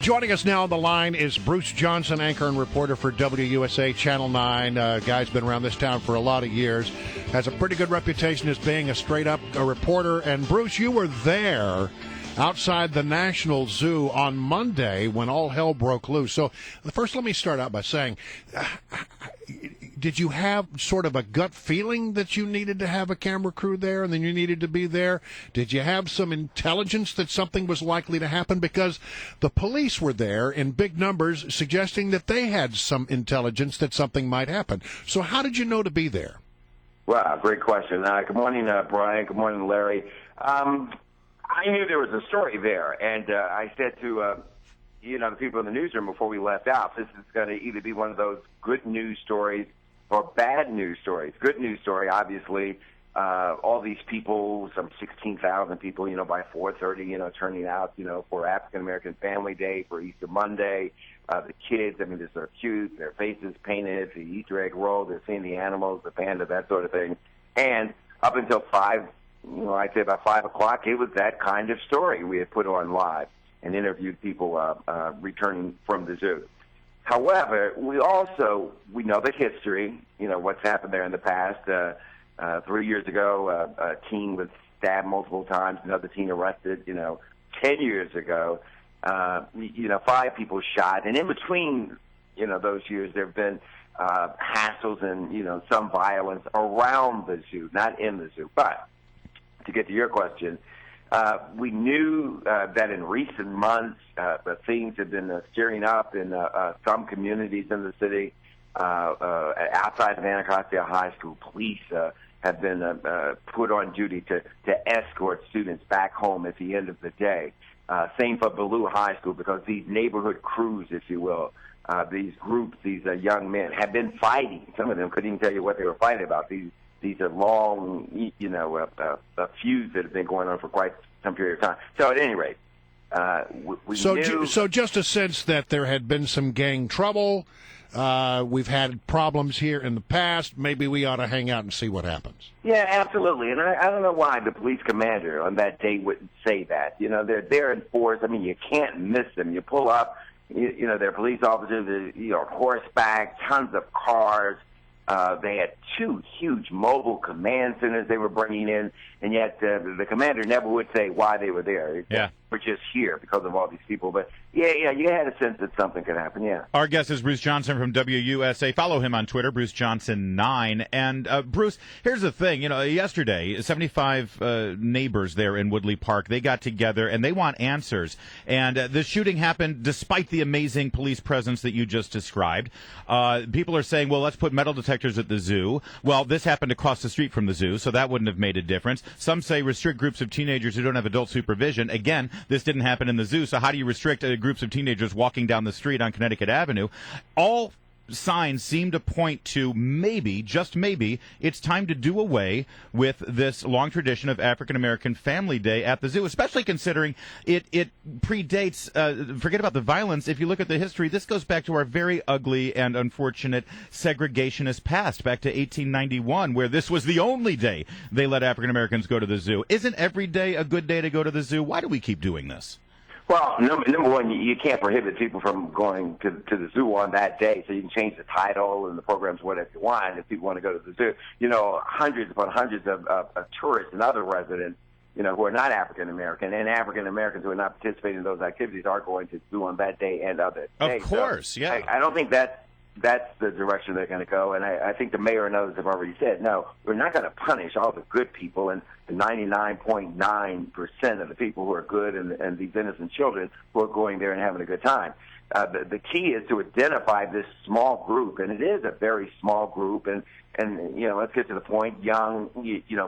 Joining us now on the line is Bruce Johnson, anchor and reporter for WUSA Channel 9. Guy's been around this town for a lot of years. Has a pretty good reputation as being a straight-up reporter. And, Bruce, you were there outside the National Zoo on Monday when all hell broke loose. So, first, let me start out by saying, did you have sort of a gut feeling that you needed to have a camera crew there and then you needed to be there? Did you have some intelligence that something was likely to happen? Because the police were there in big numbers suggesting that they had some intelligence that something might happen. So how did you know to be there? Wow, great question. Good morning, Brian. Good morning, Larry. I knew there was a story there, and I said to the people in the newsroom before we left out, this is going to either be one of those good news stories or bad news stories. Good news story, obviously, all these people, some 16,000 people, by 4:30, turning out, for African-American Family Day, for Easter Monday. The kids, they're cute, their faces painted, the Easter egg roll, they're seeing the animals, the panda, that sort of thing. And up until 5, I'd say about 5 o'clock, it was that kind of story we had put on live and interviewed people returning from the zoo. However, we know the history, what's happened there in the past. 3 years ago, a teen was stabbed multiple times, another teen arrested. 10 years ago, 5 people shot. And in between, those years, there have been hassles and, some violence around the zoo, not in the zoo. But to get to your question, we knew that in recent months, things had been stirring up in some communities in the city. Outside of Anacostia High School, police have been put on duty to escort students back home at the end of the day. Same for Ballou High School, because these neighborhood crews, if you will, these groups, these young men have been fighting. Some of them couldn't even tell you what they were fighting about. These are long, feuds that have been going on for quite some period of time. So at any rate, we knew... So just a sense that there had been some gang trouble. We've had problems here in the past. Maybe we ought to hang out and see what happens. Yeah, absolutely. And I don't know why the police commander on that day wouldn't say that. They're there in force. You can't miss them. You pull up, they're police officers, horseback, tons of cars. They had 2 huge mobile command centers they were bringing in, and yet the commander never would say why they were there. Yeah. We're just here because of all these people. But, yeah, you had a sense that something could happen, yeah. Our guest is Bruce Johnson from WUSA. Follow him on Twitter, Bruce Johnson 9. And, Bruce, here's the thing. Yesterday, 75 neighbors there in Woodley Park, they got together, and they want answers. And the shooting happened despite the amazing police presence that you just described. People are saying, well, let's put metal detectors at the zoo. Well, this happened across the street from the zoo, so that wouldn't have made a difference. Some say restrict groups of teenagers who don't have adult supervision. Again, this didn't happen in the zoo, so how do you restrict groups of teenagers walking down the street on Connecticut Avenue? All signs seem to point to maybe, just maybe, it's time to do away with this long tradition of African-American Family Day at the zoo, especially considering it predates, forget about the violence, if you look at the history, this goes back to our very ugly and unfortunate segregationist past, back to 1891, where this was the only day they let African-Americans go to the zoo. Isn't every day a good day to go to the zoo? Why do we keep doing this? Well, number one, you can't prohibit people from going to the zoo on that day, so you can change the title and the programs whatever you want if people want to go to the zoo. Hundreds upon hundreds of tourists and other residents, who are not African-American, and African-Americans who are not participating in those activities are going to the zoo on that day and other days. Of course, so yeah. I don't think that's the direction they're going to go, and I think the mayor and others have already said, no, we're not going to punish all the good people and the 99.9% of the people who are good and these innocent children who are going there and having a good time. The key is to identify this small group, and it is a very small group, and let's get to the point, young,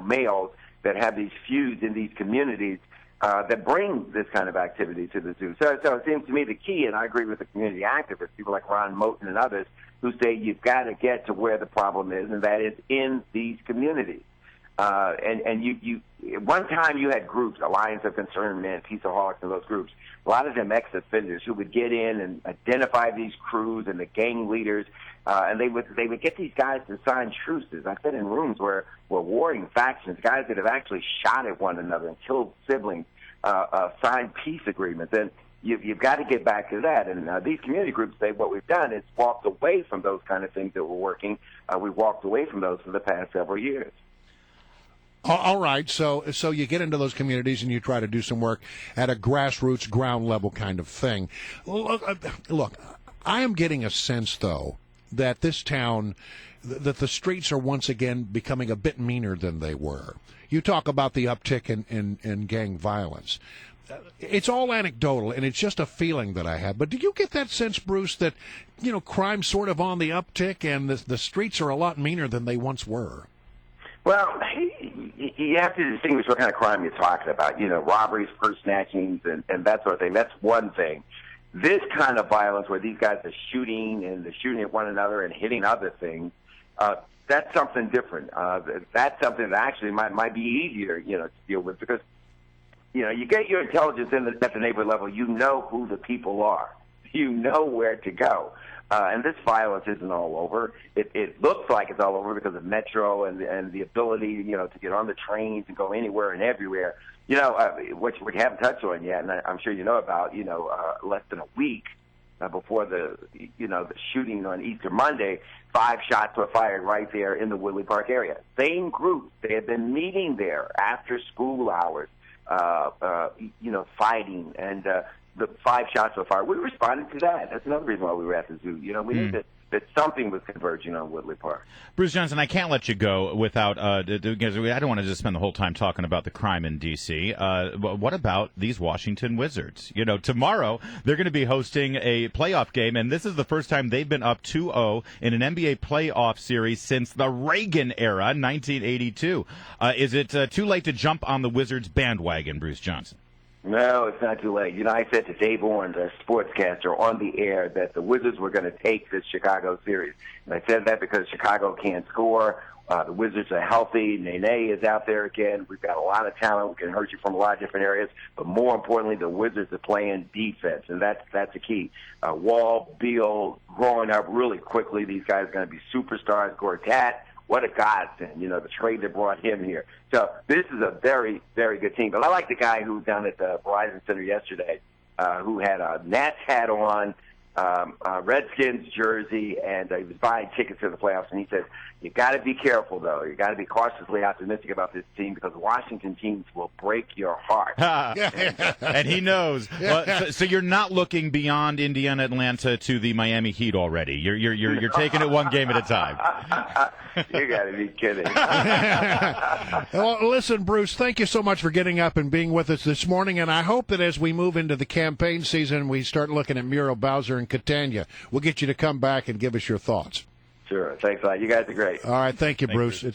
males that have these feuds in these communities that bring this kind of activity to the zoo. So it seems to me the key, and I agree with the community activists, people like Ron Moten and others, who say you've got to get to where the problem is, and that is in these communities. And you one time you had groups, Alliance of Concerned Men, Peaceaholics, and those groups, a lot of them ex-offenders who would get in and identify these crews and the gang leaders, and they would get these guys to sign truces. I've been in rooms where warring factions, guys that have actually shot at one another and killed siblings, signed peace agreements. You've got to get back to that. And these community groups say what we've done is walked away from those kind of things that were working. We've walked away from those for the past several years. All right, so you get into those communities and you try to do some work at a grassroots, ground level kind of thing. Look, I am getting a sense, though, that this town, that the streets are once again becoming a bit meaner than they were. You talk about the uptick in gang violence. It's all anecdotal, and it's just a feeling that I have. But do you get that sense, Bruce, that, crime's sort of on the uptick and the streets are a lot meaner than they once were? Well, you have to distinguish what kind of crime you're talking about. Robberies, purse snatchings, and that sort of thing. That's one thing. This kind of violence where these guys are shooting and they're shooting at one another and hitting other things, that's something different. That's something that actually might be easier, to deal with because, you get your intelligence at the neighborhood level. You know who the people are. You know where to go. And this violence isn't all over. It looks like it's all over because of Metro and the ability, to get on the trains and go anywhere and everywhere. Which we haven't touched on yet, and I'm sure you know about, less than a week before the shooting on Easter Monday, 5 shots were fired right there in the Woodley Park area. Same group. They had been meeting there after school hours, fighting, and the 5 shots were fired. We responded to that. That's another reason why we were at the zoo. We knew that something was converging on Woodley Park. Bruce Johnson, I can't let you go without, because I don't want to just spend the whole time talking about the crime in D.C. What about these Washington Wizards? Tomorrow they're going to be hosting a playoff game, and this is the first time they've been up 2-0 in an NBA playoff series since the Reagan era, 1982. Is it too late to jump on the Wizards bandwagon, Bruce Johnson? No, it's not too late. I said to Dave Owens, our sportscaster, on the air that the Wizards were going to take this Chicago series. And I said that because Chicago can't score. The Wizards are healthy. Nene is out there again. We've got a lot of talent. We can hurt you from a lot of different areas. But more importantly, the Wizards are playing defense, and that's the key. Wall, Beal, growing up really quickly. These guys are going to be superstars. Gortat, what a godsend, the trade that brought him here. So this is a very, very good team. But I like the guy who was down at the Verizon Center yesterday who had a Nats hat on, Redskins jersey, and he was buying tickets to the playoffs. And he said, you got to be careful, though. You got to be cautiously optimistic about this team because Washington teams will break your heart. And he knows. Well, so you're not looking beyond Indiana, Atlanta to the Miami Heat already. You're taking it one game at a time. You got to be kidding. Well, listen, Bruce, thank you so much for getting up and being with us this morning. And I hope that as we move into the campaign season, we start looking at Muriel Bowser and Catania. We'll get you to come back and give us your thoughts. Sure. Thanks a lot. You guys are great. All right. Thank you, Bruce.